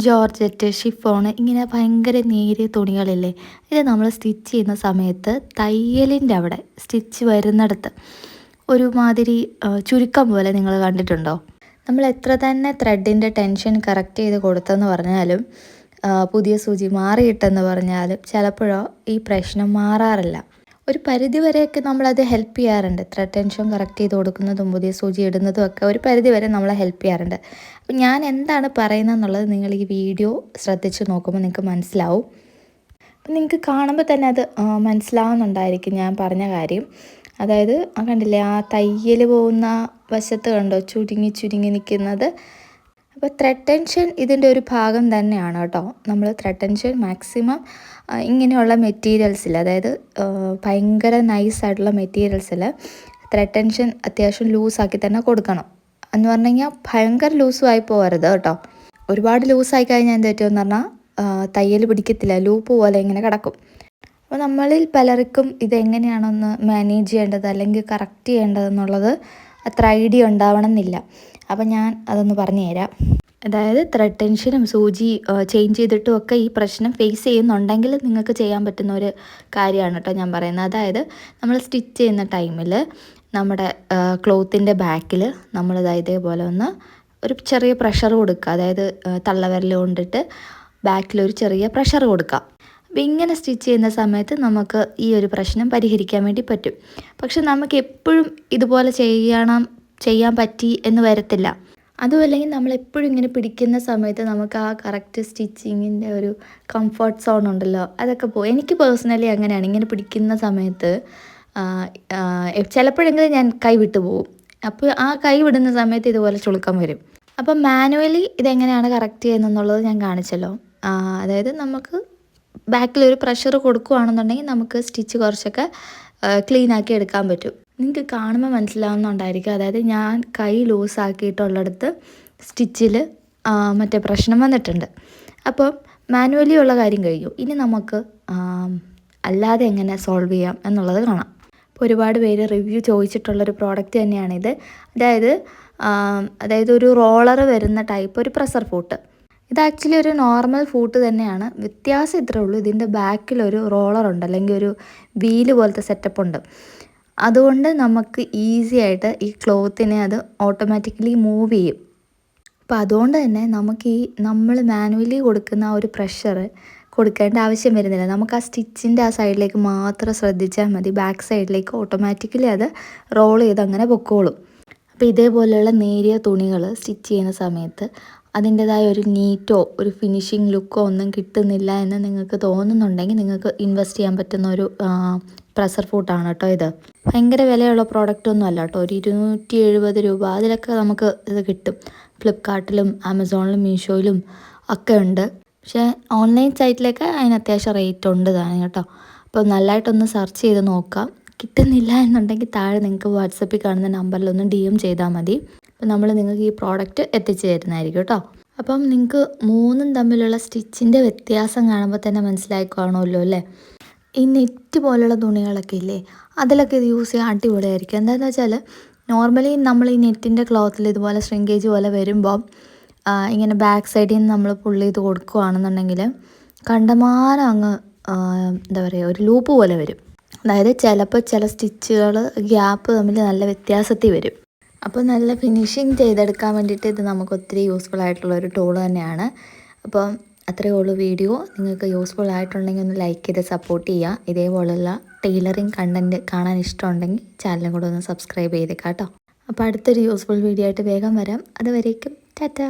Georgette, chiffon ഇങ്ങനെ ഭയങ്കര നേരിയ തുണികളില്ലേ, ഇത് നമ്മൾ സ്റ്റിച്ച് ചെയ്യുന്ന സമയത്ത് തയ്യലിൻ്റെ അവിടെ സ്റ്റിച്ച് വരുന്നിടത്ത് ഒരുമാതിരി ചുരുക്കം പോലെ നിങ്ങൾ കണ്ടിട്ടുണ്ടോ? നമ്മൾ എത്ര തന്നെ ത്രെഡിൻ്റെ ടെൻഷൻ കറക്റ്റ് ചെയ്ത് കൊടുത്തെന്ന് പറഞ്ഞാലും പുതിയ സൂചി മാറിയിട്ടെന്ന് പറഞ്ഞാലും ചിലപ്പോഴോ ഈ പ്രശ്നം മാറാറില്ല. ഒരു പരിധി വരെയൊക്കെ നമ്മളത് ഹെൽപ്പ് ചെയ്യാറുണ്ട്. ത്രെഡ് ടെൻഷൻ കറക്റ്റ് ചെയ്ത് കൊടുക്കുന്നതും പുതിയ സൂചി ഇടുന്നതും ഒക്കെ ഒരു പരിധി വരെ നമ്മളെ ഹെൽപ്പ് ചെയ്യാറുണ്ട്. അപ്പം ഞാൻ എന്താണ് പറയുന്നതെന്നുള്ളത് നിങ്ങൾ ഈ വീഡിയോ ശ്രദ്ധിച്ച് നോക്കുമ്പോൾ നിങ്ങൾക്ക് മനസ്സിലാവും. അപ്പം നിങ്ങൾക്ക് കാണുമ്പോൾ തന്നെ അത് മനസ്സിലാവുന്നുണ്ടായിരിക്കും ഞാൻ പറഞ്ഞ കാര്യം. അതായത് കണ്ടില്ലേ, ആ തയ്യൽ പോകുന്ന വശത്ത് കണ്ടോ ചുരുങ്ങി ചുരുങ്ങി നിൽക്കുന്നത്. അപ്പോൾ ത്രെഡ് ടെൻഷൻ ഇതിൻ്റെ ഒരു ഭാഗം തന്നെയാണ് കേട്ടോ. നമ്മൾ ത്രെഡ് ടെൻഷൻ മാക്സിമം ഇങ്ങനെയുള്ള മെറ്റീരിയൽസിൽ, അതായത് ഭയങ്കര നൈസായിട്ടുള്ള മെറ്റീരിയൽസിൽ ത്രെഡ് ടെൻഷൻ അത്യാവശ്യം ലൂസാക്കി തന്നെ കൊടുക്കണം. എന്ന് പറഞ്ഞു കഴിഞ്ഞാൽ ഭയങ്കര ലൂസും ആയി പോകരുത് കേട്ടോ. ഒരുപാട് ലൂസായി കഴിഞ്ഞാൽ എന്ത് പറ്റുമെന്ന് പറഞ്ഞാൽ തയ്യൽ പിടിക്കത്തില്ല, ലൂപ്പ് പോലെ ഇങ്ങനെ കിടക്കും. അപ്പോൾ നമ്മളിൽ പലർക്കും ഇതെങ്ങനെയാണൊന്ന് മാനേജ് ചെയ്യേണ്ടത് അല്ലെങ്കിൽ കറക്റ്റ് ചെയ്യേണ്ടതെന്നുള്ളത് അത്ര ഐഡിയ ഉണ്ടാവണമെന്നില്ല. അപ്പം ഞാൻ അതൊന്ന് പറഞ്ഞു തരാം. അതായത് ത്രെഡ് ടെൻഷനും സൂചി ചേഞ്ച് ചെയ്തിട്ടും ഒക്കെ ഈ പ്രശ്നം ഫേസ് ചെയ്യുന്നുണ്ടെങ്കിൽ നിങ്ങൾക്ക് ചെയ്യാൻ പറ്റുന്ന ഒരു കാര്യമാണ് കേട്ടോ ഞാൻ പറയുന്നത്. അതായത് നമ്മൾ സ്റ്റിച്ച് ചെയ്യുന്ന ടൈമിൽ നമ്മുടെ ക്ലോത്തിൻ്റെ ബാക്കിൽ നമ്മൾ ഇതേപോലെ ഒന്ന് ഒരു ചെറിയ പ്രഷർ കൊടുക്കുക. അതായത് തള്ളവിരൽ കൊണ്ടിട്ട് ബാക്കിലൊരു ചെറിയ പ്രഷർ കൊടുക്കുക. അപ്പോൾ ഇങ്ങനെ സ്റ്റിച്ച് ചെയ്യുന്ന സമയത്ത് നമുക്ക് ഈ ഒരു പ്രശ്നം പരിഹരിക്കാൻ വേണ്ടി പറ്റും. പക്ഷെ നമുക്ക് എപ്പോഴും ഇതുപോലെ ചെയ്യാൻ പറ്റി എന്ന് വരത്തില്ല. അതുമല്ലെങ്കിൽ നമ്മളെപ്പോഴും ഇങ്ങനെ പിടിക്കുന്ന സമയത്ത് നമുക്ക് ആ കറക്റ്റ് സ്റ്റിച്ചിങ്ങിൻ്റെ ഒരു കംഫർട്ട് സോൺ ഉണ്ടല്ലോ, അതൊക്കെ പോകും. എനിക്ക് പേഴ്സണലി അങ്ങനെയാണ്. ഇങ്ങനെ പിടിക്കുന്ന സമയത്ത് ചിലപ്പോഴെങ്കിലും ഞാൻ കൈ വിട്ടു പോകും. അപ്പോൾ ആ കൈ വിടുന്ന സമയത്ത് ഇതുപോലെ ചുളുക്കം വരും. അപ്പം മാനുവലി ഇതെങ്ങനെയാണ് കറക്റ്റ് ചെയ്യുന്നതെന്നുള്ളത് ഞാൻ കാണിച്ചല്ലോ. അതായത് നമുക്ക് ബാക്കിലൊരു പ്രഷർ കൊടുക്കുകയാണെന്നുണ്ടെങ്കിൽ നമുക്ക് സ്റ്റിച്ച് കുറച്ചൊക്കെ ക്ലീനാക്കി എടുക്കാൻ പറ്റും. നിങ്ങൾക്ക് കാണുമ്പോൾ മനസ്സിലാവുന്നുണ്ടായിരിക്കും. അതായത് ഞാൻ കൈ ലൂസാക്കിയിട്ടുള്ളിടത്ത് സ്റ്റിച്ചിൽ മറ്റേ പ്രശ്നം വന്നിട്ടുണ്ട്. അപ്പം മാനുവലി ഉള്ള കാര്യം കഴിഞ്ഞു. ഇനി നമുക്ക് അല്ലാതെ എങ്ങനെ സോൾവ് ചെയ്യാം എന്നുള്ളത് കാണാം. അപ്പോൾ ഒരുപാട് പേര് റിവ്യൂ ചോദിച്ചിട്ടുള്ളൊരു പ്രോഡക്റ്റ് തന്നെയാണിത്. അതായത് ഒരു റോളർ വരുന്ന ടൈപ്പ് ഒരു പ്രഷർ ഫൂട്ട്. ഇത് ആക്ച്വലി ഒരു നോർമൽ ഫൂട്ട് തന്നെയാണ്. വ്യത്യാസം ഇത്രേ ഉള്ളൂ, ഇതിൻ്റെ ബാക്കിലൊരു റോളറുണ്ട്, അല്ലെങ്കിൽ ഒരു വീല് പോലത്തെ സെറ്റപ്പ് ഉണ്ട്. അതുകൊണ്ട് നമുക്ക് ഈസി ആയിട്ട് ഈ ക്ലോത്തിനെ അത് ഓട്ടോമാറ്റിക്കലി മൂവ് ചെയ്യും. അപ്പോൾ അതുകൊണ്ട് തന്നെ നമുക്ക് നമ്മൾ മാനുവലി കൊടുക്കുന്ന ആ ഒരു പ്രഷർ കൊടുക്കേണ്ട ആവശ്യം വരുന്നില്ല. നമുക്ക് ആ സ്റ്റിച്ചിൻ്റെ ആ സൈഡിലേക്ക് മാത്രം ശ്രദ്ധിച്ചാൽ മതി. ബാക്ക് സൈഡിലേക്ക് ഓട്ടോമാറ്റിക്കലി അത് റോൾ ചെയ്ത് അങ്ങനെ പൊക്കോളും. അപ്പോൾ ഇതേപോലെയുള്ള നേരിയ തുണികൾ സ്റ്റിച്ച് ചെയ്യുന്ന സമയത്ത് അതിൻ്റെതായ ഒരു നീറ്റോ ഒരു ഫിനിഷിങ് ലുക്കോ ഒന്നും കിട്ടുന്നില്ല എന്ന് നിങ്ങൾക്ക് തോന്നുന്നുണ്ടെങ്കിൽ നിങ്ങൾക്ക് ഇൻവെസ്റ്റ് ചെയ്യാൻ പറ്റുന്ന ഒരു പ്രഷർ ഫൂട്ടാണ് കേട്ടോ ഇത്. ഭയങ്കര വിലയുള്ള പ്രോഡക്റ്റ് ഒന്നും അല്ല കേട്ടോ. ഒരു 270 രൂപ അതിലൊക്കെ നമുക്ക് ഇത് കിട്ടും. ഫ്ലിപ്കാർട്ടിലും ആമസോണിലും മീഷോയിലും ഒക്കെ ഉണ്ട്. പക്ഷേ ഓൺലൈൻ സൈറ്റിലൊക്കെ അതിന് അത്യാവശ്യം റേറ്റ് ഉണ്ട് താനും കേട്ടോ. അപ്പോൾ നല്ലതായിട്ടൊന്ന് സെർച്ച് ചെയ്ത് നോക്കാം. കിട്ടുന്നില്ല എന്നുണ്ടെങ്കിൽ താഴെ നിങ്ങൾക്ക് വാട്സപ്പിൽ കാണുന്ന നമ്പറിലൊന്ന് DM ചെയ്താൽ മതി. അപ്പോൾ നിങ്ങൾക്ക് ഈ പ്രോഡക്റ്റ് എത്തിച്ചു തരുന്നതായിരിക്കും കേട്ടോ. അപ്പം നിങ്ങൾക്ക് മൂന്നും തമ്മിലുള്ള സ്റ്റിച്ചിൻ്റെ വ്യത്യാസം കാണുമ്പോൾ തന്നെ മനസ്സിലായിക്കാണുമല്ലോ അല്ലേ. ഈ നെറ്റ് പോലുള്ള തുണികളൊക്കെ ഇല്ലേ, അതിലൊക്കെ ഇത് യൂസ് ചെയ്യാൻ അടിപൊളിയായിരിക്കും. എന്താണെന്ന് വെച്ചാൽ നോർമലി നമ്മൾ ഈ നെറ്റിൻ്റെ ക്ലോത്തിൽ ഇതുപോലെ ശ്രിങ്കേജ് പോലെ വരുമ്പോൾ ഇങ്ങനെ ബാക്ക് സൈഡിൽ നിന്ന് നമ്മൾ പുള്ള് ചെയ്ത് കൊടുക്കുകയാണെന്നുണ്ടെങ്കിൽ കണ്ടമാനം അങ്ങ് എന്താ പറയുക, ഒരു ലൂപ്പ് പോലെ വരും. അതായത് ചിലപ്പോൾ ചില സ്റ്റിച്ചുകൾ ഗ്യാപ്പ് തമ്മിൽ നല്ല വ്യത്യാസത്തിൽ വരും. അപ്പോൾ നല്ല ഫിനിഷിങ് ചെയ്തെടുക്കാൻ വേണ്ടിയിട്ട് ഇത് നമുക്ക് ഒത്തിരി യൂസ്ഫുൾ ആയിട്ടുള്ളൊരു ടൂൾ തന്നെയാണ്. അപ്പം അത്രയേ ഉള്ളൂ വീഡിയോ. നിങ്ങൾക്ക് യൂസ്ഫുൾ ആയിട്ടുണ്ടെങ്കിൽ ഒന്ന് ലൈക്ക് ചെയ്ത് സപ്പോർട്ട് ചെയ്യുക. ഇതേപോലുള്ള ടൈലറിങ് കണ്ടൻറ്റ് കാണാൻ ഇഷ്ടമുണ്ടെങ്കിൽ ചാനലും കൂടെ ഒന്ന് സബ്സ്ക്രൈബ് ചെയ്തേക്കാം കേട്ടോ. അപ്പോൾ അടുത്തൊരു യൂസ്ഫുൾ വീഡിയോ ആയിട്ട് വേഗം വരാം. അതുവരേക്കും ടാറ്റാ.